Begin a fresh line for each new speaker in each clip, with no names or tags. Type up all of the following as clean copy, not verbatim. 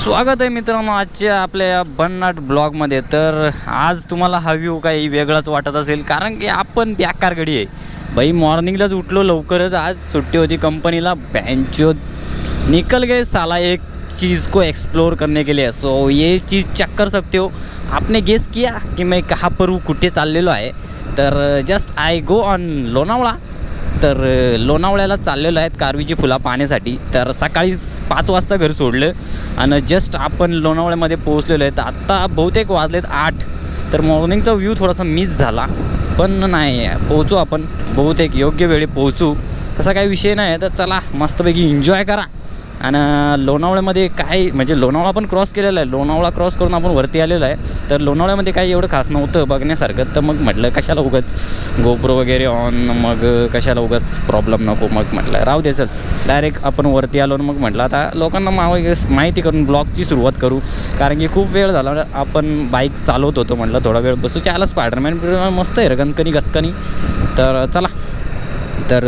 स्वागत आहे मित्रांनो आजच्या आपल्या भन्नाट ब्लॉगमध्ये। तर आज तुम्हाला हा व्ह्यू काही वेगळाच वाटत असेल, कारण की आपण बेकार गडी आहे भाई। मॉर्निंगलाच उठलो लवकरच, आज सुट्टी होती कंपनीला। बेंचो निकल गए साला एक चीज़ को एक्सप्लोर करने के लिए। सो ये चीज़ चेक कर सकते हो। आपने गेस किया कि मैं कहाँ पर हूँ, कुठे चाललेलो आहे। तर just I go on Lonavala. तर लोणावळ्याला चाललेलो आहेत कारवीची फुलं पाहण्यासाठी। तर सकाळी 5 वाजता घर सोडलं आणि जस्ट आपण लोणावळ्यामध्ये पोहोचलेलो आहेत। आत्ता बहुतेक वाजलेत 8। तर मॉर्निंगचा व्ह्यू थोडासा मिस झाला, पण नाही पोहोचू आपण, बहुतेक योग्य वेळी पोहोचू, तसा काही विषय नाही। तर चला मस्तपैकी एन्जॉय करा। आणि लोणावळ्यामध्ये काय म्हणजे लोणावळा पण क्रॉस केलेला आहे। लोणावळा क्रॉस करून आपण वरती आलेलो आहे। तर लोणावळ्यामध्ये काही एवढं खास नव्हतं बघण्यासारखं। तर मग म्हटलं कशाला उगाच गोप्रो वगैरे ऑन, मग कशाला उगाच प्रॉब्लेम नको, मग म्हटलं राहू दे चल डायरेक्ट आपण वरती आलो। मग म्हटलं आता लोकांना माहिती करून ब्लॉगची सुरुवात करू, कारण की खूप वेळ झाला आपण बाईक चालवत होतो। म्हटलं थोडा वेळ बसू, त्याला स्पायडरमॅन मस्त आहे गणकणी गसकणी। तर चला, तर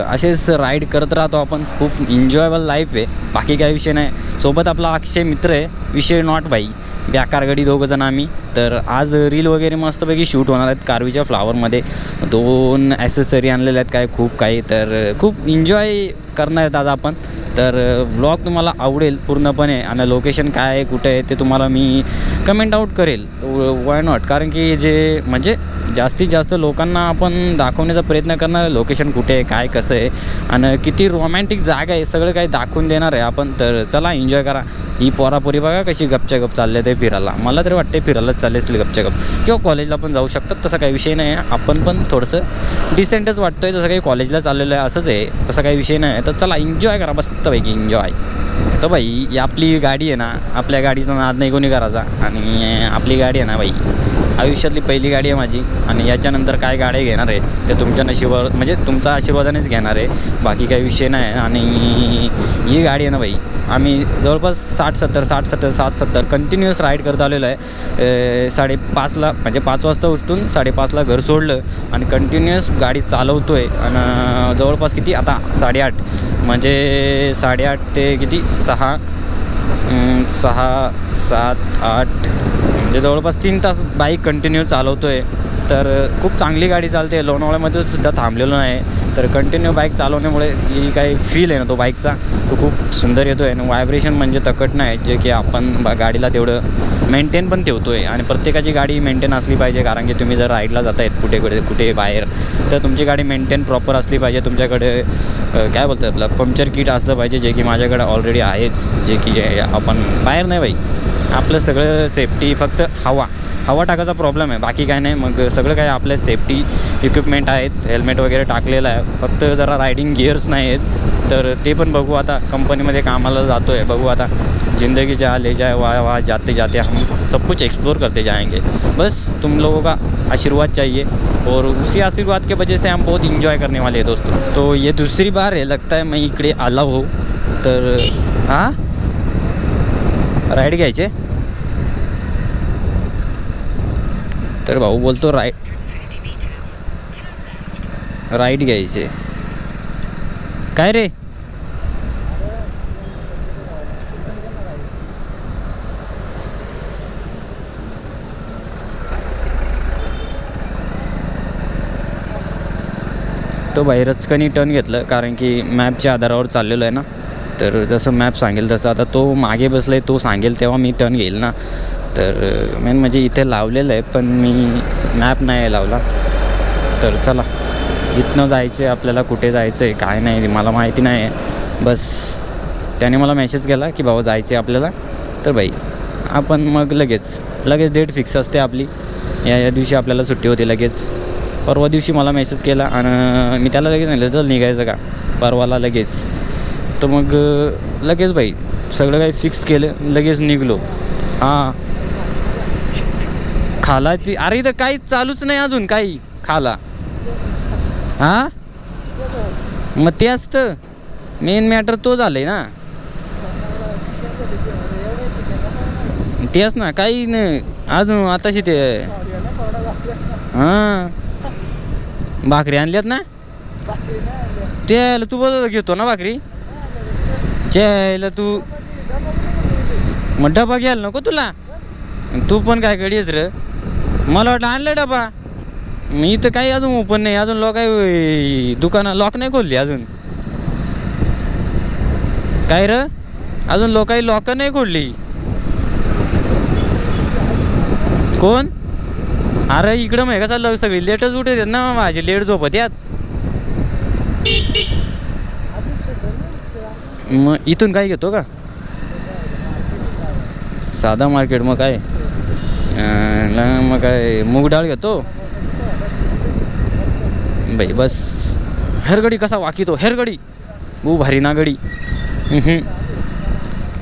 असेच राईड करत राहतो आपण। खूप एन्जॉयबल लाईफ आहे, बाकी काही विषय नाही। सोबत आपला अक्षय मित्र आहे, विषय नॉट भाई, बेकार गडी दोघंजण आम्ही। तर आज रील वगैरे मस्तपैकी शूट होणार आहेत कारवीच्या फ्लावरमध्ये। 2 ॲसेसरी आणलेल्या आहेत काय खूप काही, तर खूप एन्जॉय करणार आहेत आज आपण। तर व्लॉग तुम्हाला आवडेल पूर्णपणे, आणि लोकेशन काय आहे कुठे आहे ते तुम्हाला मी कमेंट आउट करेल, वाय नॉट। कारण की जे म्हणजे जास्तीत जास्त लोकांना आपण दाखवण्याचा प्रयत्न करणार आहे लोकेशन कुठे आहे, काय कसं आहे, आणि किती रोमॅन्टिक जागा आहे, सगळं काही दाखवून देणार आहे आपण। तर चला एन्जॉय करा। ही पोरापोरी बघा कशी गपच्या गप चालले ते फिरायला। मला तरी वाटते फिरायलाच चालले असतील गपच्या गप, किंवा कॉलेजला पण जाऊ शकतात, तसा काही विषय नाही आहे। आपण पण थोडंसं डिसेंटच वाटतो आहे, तसं काही कॉलेजला चाललेलं आहे असंच आहे, तसा काही विषय नाही आहे। तर चला एन्जॉय करा मस्तपैकी एन्जॉय। तर भाई ही आपली गाडी आहे ना, आपल्या गाडीचा नाद नाही कोणी करायचा। आणि आपली गाडी आहे ना भाई, आयुष्यातली पहिली गाडी आहे माझी, आणि याच्यानंतर काय गाडी घेणार आहे ते तुमच्या नशिबावर, म्हणजे तुमच्या आशीर्वादानेच घेणार आहे, बाकी काही विषय नाही। आणि ही गाडी आहे ना भाई, आम्ही जवळपास 60-70 कंटिन्युअस राईड करत आलेलो आहे। 5:30ला म्हणजे 5 वाजता उठून 5:30ला घर सोडलं आणि कंटिन्युअस गाडी चालवतो आहे। आणि जवळपास किती आता 8:30, म्हणजे 8:30 ते किती 6, 7, 8 म्हणजे जवळपास 3 तास बाईक कंटिन्यू चालवतो आहे। तर खूप चांगली गाडी चालते, लोणावळ्यामध्ये सुद्धा थांबलेलो नाही। तर कंटिन्यू बाईक चालवण्यामुळे जी काही फील आहे ना तो बाईकचा, तो खूप सुंदर येतो आहे। आणि व्हायब्रेशन म्हणजे तकट नाही, जे की आपण गाडीला तेवढं मेंटेन पण ठेवतो आहे। आणि प्रत्येकाची गाडी मेंटेन असली पाहिजे, कारण की तुम्ही जर राईडला जात आहेत कुठे बाहेर, तर तुमची गाडी मेंटेन प्रॉपर असली पाहिजे। तुमच्याकडे काय बोलतात आपलं पंक्चर किट असलं पाहिजे, जे की माझ्याकडे ऑलरेडी आहेच, जे की आपण बाहेर नाही बाई, आपलं सगळं सेफ्टी, फक्त हवा टाकायचा प्रॉब्लेम आहे, बाकी काय नाही। मग सगळं काय आपल्या सेफ्टी इक्विपमेंट आहेत, हेल्मेट वगैरे टाकलेलं आहे, फक्त जरा रायडिंग गिअर्स नाही आहेत। तर ते पण बघू, आता कंपनीमध्ये कामाला जातो आहे, बघू आता ज़िंदगी जहाँ ले जाए वहाँ जाते जाते हम सब कुछ एक्सप्लोर करते जाएंगे। बस तुम लोगों का आशीर्वाद चाहिए, और उसी आशीर्वाद के वजह से हम बहुत इंजॉय करने वाले हैं दोस्तों। तो ये दूसरी बार है लगता है मैं इकडे आला हो। तर हां राईड घ्यायचे, तर भाऊ बोलतो राईड घ्यायचे काय रे। तो भाई रचकनी टर्न घेतलं, कारण की मॅपच्या आधारावर चाललेलो आहे ना। तर जसं मॅप सांगेल तसं, आता तो मागे बसला आहे, तो सांगेल तेव्हा मी टर्न घेईल ना। तर मेन म्हणजे इथे लावलेलं आहे, पण मी मॅप नाही लावला। तर चला इथनं जायचं आहे आपल्याला, कुठे जायचं आहे काय नाही मला माहिती नाही आहे। बस त्याने मला मेसेज केला की बाबा जायचं आहे आपल्याला। तर भाई आपण मग लगेच डेट फिक्स असते आपली, या दिवशी आपल्याला सुट्टी होती। लगेच परवा दिवशी मला मेसेज केला, आणि मी त्याला लगेच सांगितलं चल निघायचं का परवाला लगेच। तर मग लगेच भाई सगळं काही फिक्स केलं, लगेच निघलो। हां खाला ती, अरे इथं काहीच चालूच नाही अजून काही खाला। हां मग ते असतं मेन मॅटर, तो झालं आहे ना तेच ना, काही नाही अजून आताशी ते। हां भाकरी आणल्यात ना, ते तू बोल घेतो ना भाकरी, जेला तू मग डबा घ्यायला नको तुला? तू पण काय गडीच रे, मला वाटलं आणलं डबा. मी इथं काही अजून ओपन नाही, अजून लोक काही दुकानं लॉक नाही खोलली अजून. काय र, अजून लोकांनी लॉक नाही खोलली. कोण? अरे इकडं मग का चाललं, सगळी लेटच उठत ना, माझी लेट झोपत यात. मग इथून काय घेतो का? साधा मार्केट. मग काय मग काय मूग डाळ घेतो बाई बस. हेरगडी कसा वाकितो, हेरगडी भू भारी ना गडी.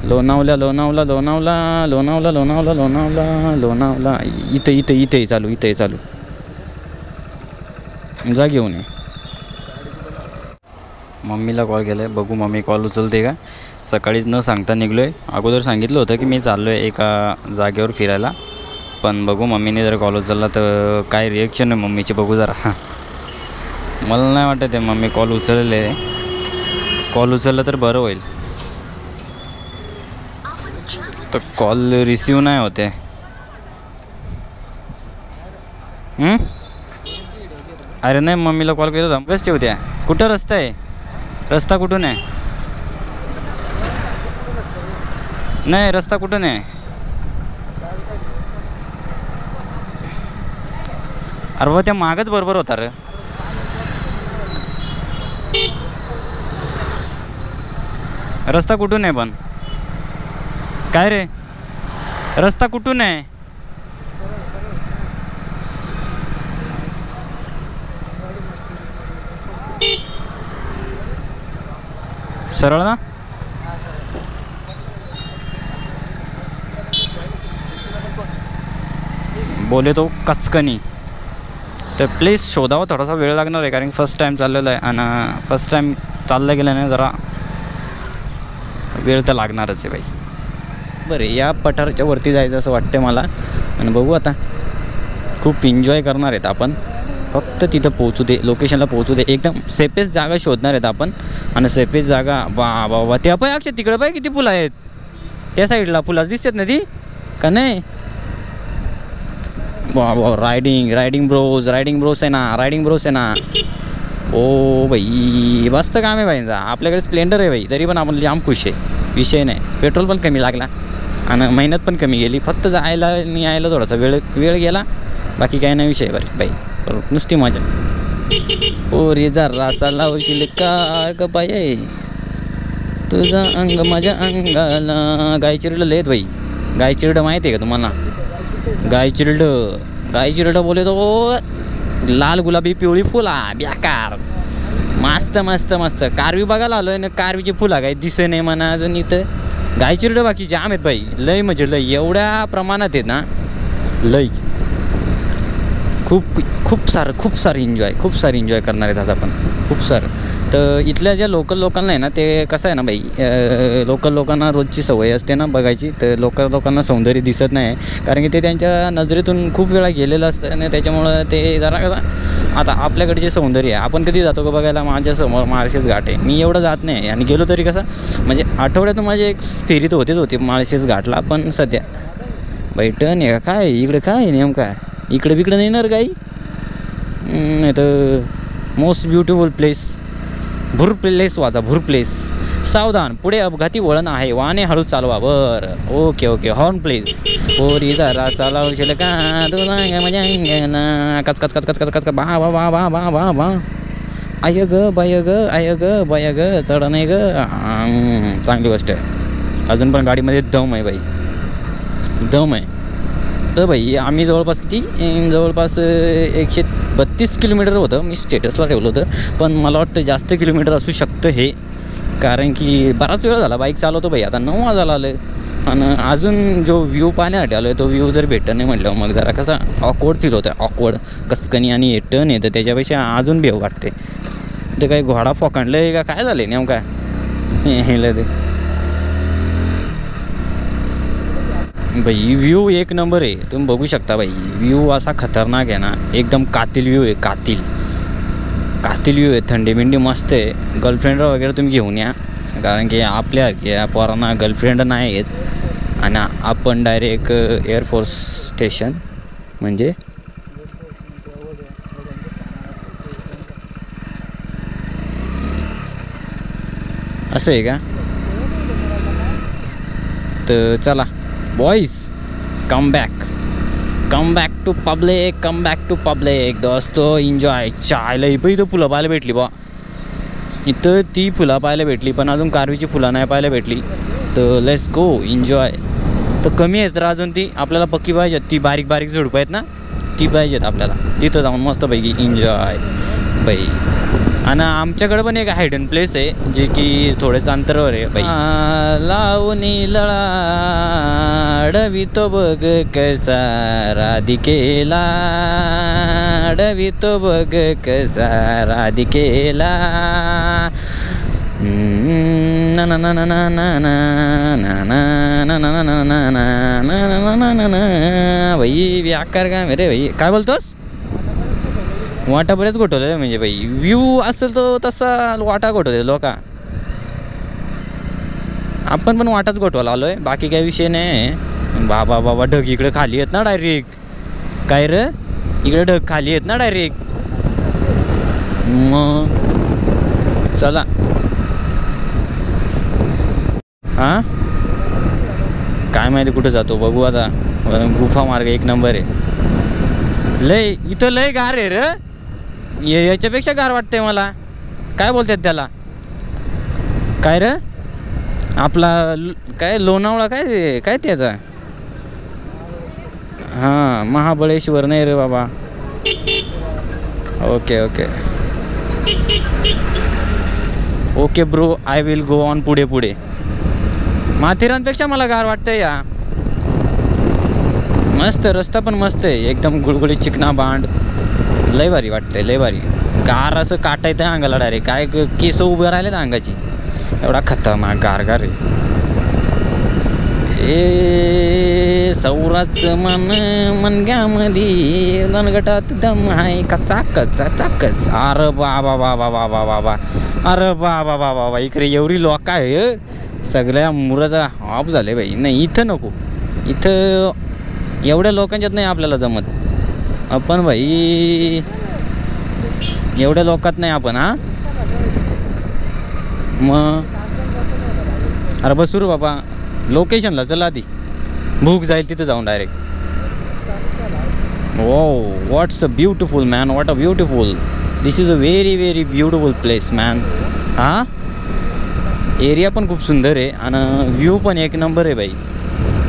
लोणावला लोणावला लोणावला लोणावला लोणावला लोणावला लोणावला. इथं इथं इथे चालू, इथे चालू. जा घेऊन ये. मम्मीला कॉल केला आहे, बघू मम्मी कॉल उचलते का. सकाळीच न सांगता निघलो आहे. अगोदर सांगितलं होतं की मी चाललो आहे एका जागेवर फिरायला, पण बघू मम्मीने जर कॉल उचलला तर काय रिॲक्शन आहे मम्मीची बघू जरा. मला नाही वाटत आहे मम्मी कॉल उचलले. कॉल उचलला तर बरं होईल. तर कॉल रिसीव नाही होते. अरे नाही, मम्मीला कॉल केला होता बस ठेवत्या. कुठं रस्ता आहे? रस्ता कुठून आहे? नाही रस्ता कुठून आहे? अरे व त्या मागच बरोबर होता रे. रस्ता कुठून आहे पण? काय रे, रस्ता कुठून आहे? सरळ ना? बोले तो कसकनी. तर प्लीज शोधावं, थोडासा वेळ लागणार आहे कारण फर्स्ट टाईम चाललेलं आहे आणि फर्स्ट टाईम चाललं गेलं नाही जरा वेळ तर लागणारच आहे बाई. बरं या पठाराच्या वरती जायचं असं वाटतं मला आणि बघू आता. खूप एन्जॉय करणार आहेत आपण. फक्त तिथं पोहोचू दे, लोकेशनला पोहोचू दे. एकदम सेफेस्ट जागा शोधणार आहेत आपण आणि सेफेस्ट जागा. वा वा वा, त्या पाय अक्षय तिकडं पाय किती फुलं आहेत त्या साईडला. फुलं दिसतात ना ती का नाही? वा वा, रायडिंग ब्रोज आहे ना, रायडिंग ब्रोज आहे ना. ओ बाई मस्त काम आहे बाईंचा. आपल्याकडे स्प्लेंडर आहे बाई, तरी पण आपण जाम खुश आहे. विषय नाही, पेट्रोल पण कमी लागला आणि मेहनत पण कमी गेली. फक्त जायला आणि यायला थोडासा वेळ गेला, बाकी काही नाही विषय. बरं बाई नुसती मजा. पोरी जरा लावशील का ग बाई, तुझा अंग माझ्या अंगाला. गाय चिरडं लेत बाई. गाय चिरडं माहिती आहे का तुम्हाला? गाय चिरडं बोले तो लाल गुलाबी पिवळी फुला बेकार. मस्त मस्त मस्त. कारवी बघायला आलो आहे ना, कारवीची फुला काही दिसे नाही म्हणा अजून इथं. गाय चिरडं बाकी जाम आहेत बाई, लय म्हणजे लय. एवढ्या प्रमाणात आहेत ना, लय. खूप सारं एन्जॉय करणार आहेत आज आपण, खूप सारं. तर इथल्या ज्या लोकल लोकांना आहे ना, ते कसं आहे ना बाई, लोकल लोकांना रोजची सवय असते ना बघायची. तर लोकल लोकांना सौंदर्य दिसत नाही कारण की ते त्यांच्या नजरेतून खूप वेळा गेलेलं असतं आणि त्याच्यामुळं ते जरा कसं. आता आपल्याकडे जे सौंदर्य आहे, आपण कधी जातो का बघायला? माझ्यासमोर माळशेज घाट आहे. मी एवढं जात नाही आणि गेलो तरी कसं म्हणजे आठवड्यातून माझे एक फेरी तर होते माळशेज घाटला. पण सध्या बैठण आहे का काय इकडे? काय नेमका इकडे बिकडे नाही ना काही. नाही तर मोस्ट ब्युटिफुल प्लेस भूर प्लेस. सावधान, पुढे अपघाती वळण आहे, वाहने हळू चालवा. बरं ओके हॉर्न प्लीज. पोरी जरा चालवशील का तुला मजा कच बा बा बा बा बा बा बा. आय ग बाय ग चढ नाही ग. चांगली गोष्ट आहे. अजून पण गाडीमध्ये दम आहे बाई, दम आहे. तर बाई आम्ही जवळपास 132 किलोमीटर होतं. मी स्टेटसला ठेवलं होतं, पण मला वाटतं जास्त किलोमीटर असू शकतं हे, कारण की बराच वेळ झाला बाईक चालवतो बाई. आता 9 वाजायला आलं आणि अजून जो व्ह्यू पाहण्यासाठी आलो आहे तो व्ह्यू जर भेटत नाही म्हटलं मग जरा कसा ऑकवर्ड फील होतं. ऑकवर्ड कसकनी आणि टर्न येतं त्याच्यापेक्षा अजून भेव वाटते. ते काही घोडा फोकांडलं आहे का काय झालं आहे नेमका हेलं ते बाई. व्ह्यू एक नंबर आहे, तुम्ही बघू शकता बाई. व्ह्यू असा खतरनाक आहे ना, एकदम कातिल व्ह्यू आहे. कातिल व्ह्यू आहे. थंडी बिंडी मस्त आहे. गर्लफ्रेंड वगैरे तुम्ही घेऊन या, कारण की आपल्या पोरांना गर्लफ्रेंड नाही आहेत आणि आपण डायरेक्ट एअरफोर्स स्टेशन म्हणजे असं आहे का? तर चला boys, come back to public दोस्तो, एन्जॉय. चायला इथं फुलं पाहायला भेटली बा, इथं ती फुलं पाहायला भेटली, पण अजून कारवीची फुलं नाही पाहायला भेटली. तर लेट्स गो एन्जॉय. तर कमी आहेत तर अजून ती आपल्याला पक्की पाहिजेत, ती बारीक बारीक झुडपं आहेत ना, ती पाहिजेत आपल्याला. तिथं जाऊन मस्तपैकी एन्जॉय बाई. आणि आमच्याकडे पण एक हायडन प्लेस आहे जे की थोडेच अंतरावर आहे बाई. लावणी लळा डवितो बघ कसा राधिकेला, डवितो बघ कसा राधिकेला. ना ना ना ना ना ना ना ना ना ना ना ना ना ना ना भाई व्याकार का मेरे भाई. काय बोलतोस? वाटा बरेच गोठवले म्हणजे बाई, व्ह्यू असेल तर तसा वाटा गोठवले लोका. आपण पण वाटाच गोठवायला आलोय, बाकी काही विषय नाही. बाबा ढग इकडे खाली आहेत ना डायरेक्ट. काय रे, इकडे ढग खाली आहेत ना डायरेक्ट. मग चला. हां काय माहिती कुठं जातो बघू आता. गुफा मार्ग एक नंबर आहे. लय इथं लय गार आहे रे, याच्यापेक्षा गार वाटतंय मला. काय बोलतात त्याला, काय रे आपला काय लोणावळा, काय काय त्याचा, हां महाबळेश्वर नाही रे बाबा. Okay okay okay bro, I will go on. पुढे माथेरानपेक्षा मला गार वाटतंय या. मस्त रस्ता पण मस्त आहे एकदम, गुळगुळीत चिकना बांड, लय भारी वाटतंय, लय भारी. गार असं काटा येतं अंगाला डायरेक्ट, काय केस उभं राहिलेत अंगाची, एवढा खतरनाक गार आहे. ए सौराचं मन मनग्यामध्ये मनगटात दम आहे कचा कचा चाकच. अरे बाबा बाबा बाबा बाबा, अरे बाबा बाबा बाबा, इकडे एवढी लोक आहे, सगळ्या मुराचा ऑफ झाले बाई. नाही इथं नको, इथं एवढ्या लोकांच्यात नाही आपल्याला जमत. आपण भाई एवढ्या लोकात नाही आपण. हां मग अरे बस सुरू बाबा, लोकेशनला चला आधी, भूक जाईल तिथं जाऊन direct. Oh what's a beautiful man, what a beautiful, this is a very beautiful place man. हां एरिया पण खूप सुंदर आहे आणि व्ह्यू पण एक नंबर आहे बाई.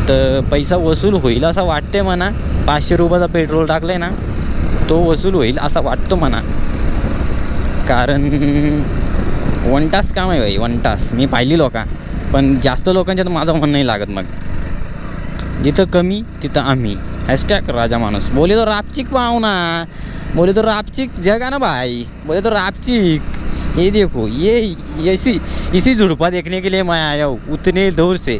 तर पैसा वसूल होईल असं वाटते म्हणा. 500 रुपयाचा पेट्रोल टाकलं आहे ना, तो वसूल होईल असं वाटतो म्हणा. कारण 1 तास काम आहे बाई, 1 तास. मी पाहिली लोका, पण जास्त लोकांच्यात माझं मन नाही लागत. मग जिथं कमी तिथं आम्ही. हॅशटॅग राजा माणूस. बोले तो रापचिक पाहुणा, बोले तो रापचिक जगा ना भाई, बोले तो रापचिक. ये देखो ये इसी झुडपा देखने के लिए मैं आया हूँ उतने दूर से.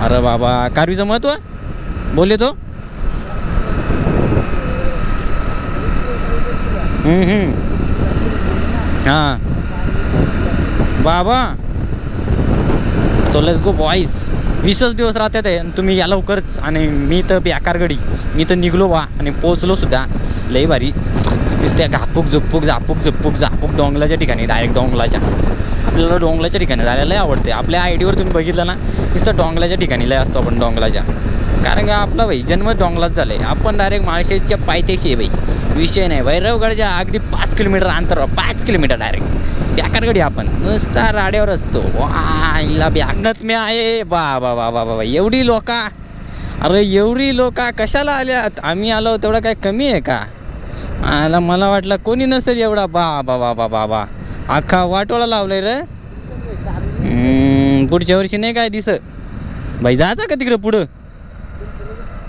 अरे बाबा कारवीचं महत्व बोले तो. हाँ बाबा तो लेट्स गो बॉईज. 20च दिवस राहतात आहे तुम्ही या लवकरच. आणि मी तर बेकार गडी, मी तर निघलो बा आणि पोचलो सुद्धा. लई भारी नुसत्या झापूक झुपूक डोंगलाच्या ठिकाणी, डायरेक्ट डोंगलाच्या. आपल्याला डोंगलाच्या ठिकाणी जायला लय आवडते. आपल्या आयडीवर तुम्ही बघितलं ना, नुसतं डोंगलाच्या ठिकाणी लय असतो आपण, डोंगलाच्या. कारण का आपला भाई जन्म डोंगलाच झाला आहे. आपण डायरेक्ट माळशेजच्या पायथ्याची आहे बाई, विषय नाही. वैरवगडच्या अगदी 5 किलोमीटर अंतर, 5 किलोमीटर डायरेक्ट बेकारगडी. आपण नुसता राड्यावर असतो. वाईला ब्यागनत मी आहे. बाबा बाबा बाबा एवढी लोका, अरे एवढी लोका कशाला आल्यात? आम्ही आलो तेवढं काय कमी आहे का? मला वाटलं कोणी नसेल एवढा. बाबा बाबा बाबा अख्खा वाटोळा लावलाय रे. पुढच्या वर्षी नाही काय दिस भाई, जायचं का तिकडं पुढं?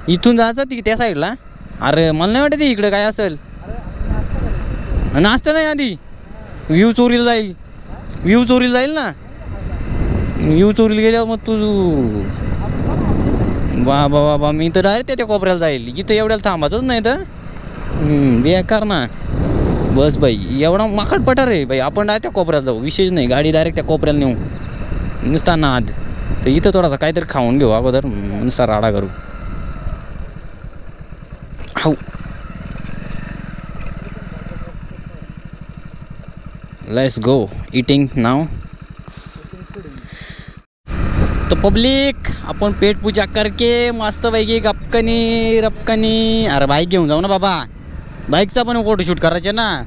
इथून जायचं त्या साईडला. अरे मला नाही वाटत इकडं काय असेल. नाश्ता नाही आधी, व्ह्यू चोरीला जाईल. व्ह्यू चोरीला जाईल ना, व्ह्यू चोरीला गेल्यावर मग तू बाबा बाबा मी तर डायरेक्ट त्या कोपऱ्याला जाईल. इथं एवढ्याला थांबायचंच नाही तर बेकार ना. बस बाई एवढा माकड पठार आहे बाई, आपण डायरेक्ट त्या कोपऱ्याला जाऊ. विशेष नाही, गाडी डायरेक्ट त्या कोपऱ्याला नेऊ. नुसता नाद तर इथं थोडासा काहीतरी खाऊन घेऊ अगोदर, नुसता राडा करू. हाऊ लेट्स गो इटिंग नाव. तो पब्लिक आपण पेट पूजा करके मस्तपैकी गपकनी रपकनी. अरे बाईक घेऊन जाऊ ना बाबा, बाईकचा पण फोटोशूट करायचे ना.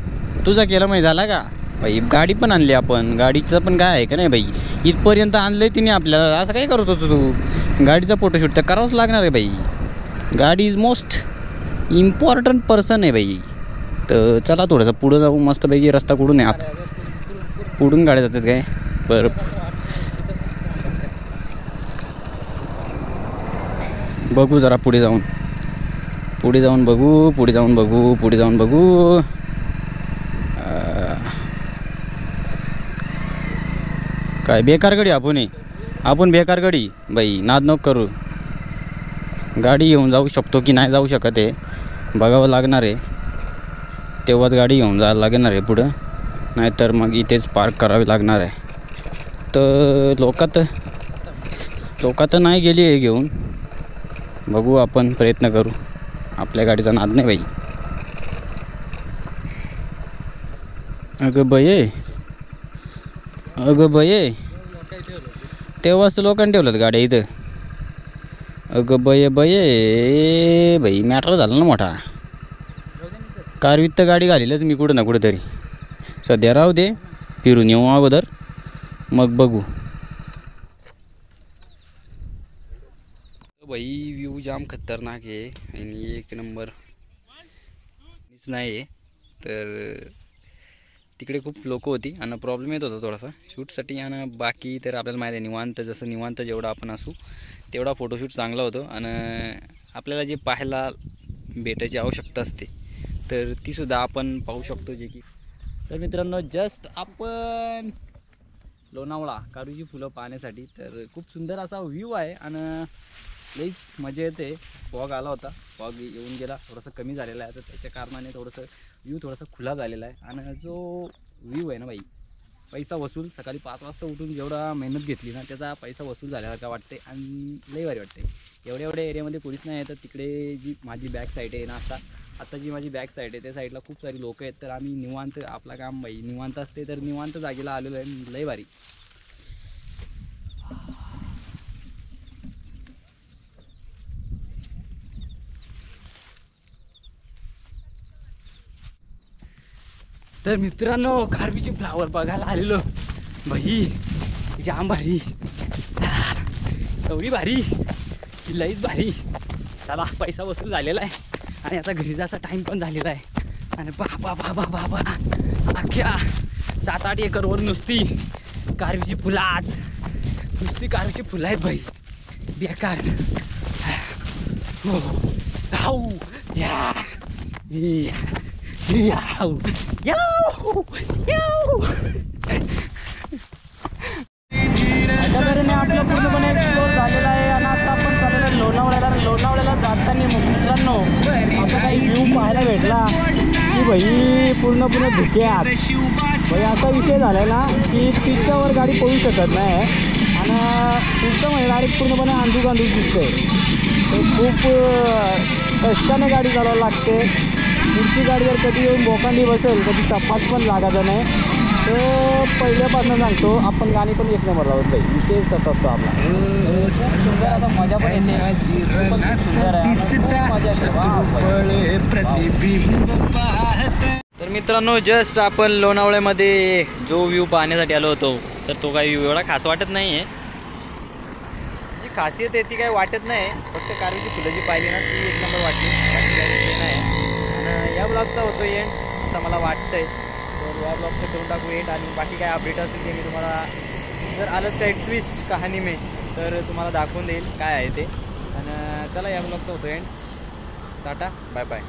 तुझा केलं माहिती झाला का बाई? गाडी पण आणली आपण, गाडीचं पण काय आहे का नाही बाई, इथपर्यंत आणलंय तिने आपल्याला. असं काय करत होतो तू? गाडीचा फोटोशूट तर करावंच लागणार आहे बाई. गाडी इज मोस्ट इम्पॉर्टंट पर्सन आहे बाई. तर चला थोडंसं पुढं जाऊ मस्तपैकी. रस्ता कुठून आहे आत? पुढून गाड्या जातात काय? बरं बघू जरा पुढे जाऊन बघू. काय बेकार गाडी आपण बेकार गाडी बाई. नाद नको करू. गाडी घेऊन जाऊ शकतो की नाही जाऊ शकत आहे बघावं लागणार आहे. तेव्हाच गाडी घेऊन जायला लागणार आहे पुढं, नाहीतर मग इथेच पार्क करावी लागणार आहे. तर लोकात नाही गेली आहे घेऊन. बघू आपण प्रयत्न करू. आपल्या गाडीचा नाद नाही बाई. अगं बये तेव्हाच तर लोकांनी ठेवलं गाड्या इथं. अगं बये बाई मॅटर झालं ना मोठा. कारवीत तर गाडी घालीलच मी कुठं ना कुठं तरी. सध्या राहू दे, फिरून येऊ अगोदर मग बघू. बाई व्ह्यू जाम खतरनाक आहे आणि एक नंबर नाही आहे. तर तिकडे खूप लोक होती आणि प्रॉब्लेम येत होता थोडासा शूटसाठी. आणि बाकी तर आपल्याला माहिती आहे निवांत, जसं निवांत जेवढा आपण असू तेवढा फोटोशूट चांगला होतो. आणि आपल्याला जे पाहायला भेटायची आवश्यकता असते तर तीसुद्धा आपण पाहू शकतो. जे की तर मित्रांनो जस्ट आपण लोणावळा कारूची फुलं पाहण्यासाठी. तर खूप सुंदर असा व्ह्यू आहे आणि लईच मजा येते. फॉग आला होता, फॉग येऊन गेला, थोडंसं कमी झालेला आहे. तर त्याच्या कारणाने थोडंसं व्ह्यू थोडासा खुला झालेला आहे. आणि जो व्ह्यू आहे ना बाई, पैसा वसूल. सकाळी 5 वाजता उठून जेवढा मेहनत घेतली ना त्याचा पैसा वसूल झाल्यासारखा वाटते आणि लई भारी वाटते. एवढ्या एरियामध्ये पोलीस नाही आहे. तर तिकडे जी माझी बॅक साईड आहे ना, आता जी माझी बॅक साईड आहे त्या साईडला खूप सारी लोक आहेत. तर आम्ही निवांत, आपला काम बाई निवांत असते, तर निवांत जागेला आलेलो आहे. लई भारी. तर मित्रांनो कारवीचे फ्लावर बघायला आलेलो बाई. जाम भारी, एवढी भारी की लईच भारी. चला पैसा वसूल झालेला आहे आणि आता घरी जायचा टाईम पण झालेला आहे. आणि बाबा अख्ख्या 7-8 एकरवर नुसती कारवीची फुलं. आज नुसती कारवीची फुलं आहेत भाई, बेकार. हाऊ या याऊ याऊ याऊ. अशा तऱ्हेने आपलं पूर्णपणे एक्सप्लोर झालेला आहे. आणि आता आपण चाललेलं आहे लोणावळ्याला जाताना मित्रांनो असं काही व्ह्यू पाहायला भेटला की भाई पूर्णपणे धुक्यात. भाई असा विषय झाला आहे ना की पिचच्यावर गाडी पळू शकत नाही आणि पिचचं म्हणजे डायरेक्ट पूर्णपणे अंधूक दिसतंय. तर खूप कष्टाने गाडी चालवायला लागते. पुढची गाडी जर कधी येऊन बोकांडी बसेल कधी तपास पण लागायचा नाही. तर पहिल्यापासून सांगतो आपण गाणी पण एक नंबर लावत नाही. विशेष तसा असतो आपला. सुंदर आता मजा पण येते, सुंदर आहे. तर मित्रांनो जस्ट आपण लोणावळ्यामध्ये जो व्ह्यू पाहण्यासाठी आलो होतो तर तो काही व्ह्यू एवढा खास वाटत नाही आहे. जी खासियत आहे ती काही वाटत नाही, फक्त कारवीची फुलं जी पाहिली ना ती एक नंबर वाटली, बाकी काही नाही. आणि या ब्लॉगचा होतो एंड असं मला वाटतंय. तर या ब्लॉगचं करून टाकू एंड. आणि बाकी काय अपडेट असेल ते मी तुम्हाला जर आलंच काही ट्विस्ट कहाणी में तर तुम्हाला दाखवून देईल काय आहे ते. आणि चला या ब्लॉगचा होतो एंड. Tata bye bye.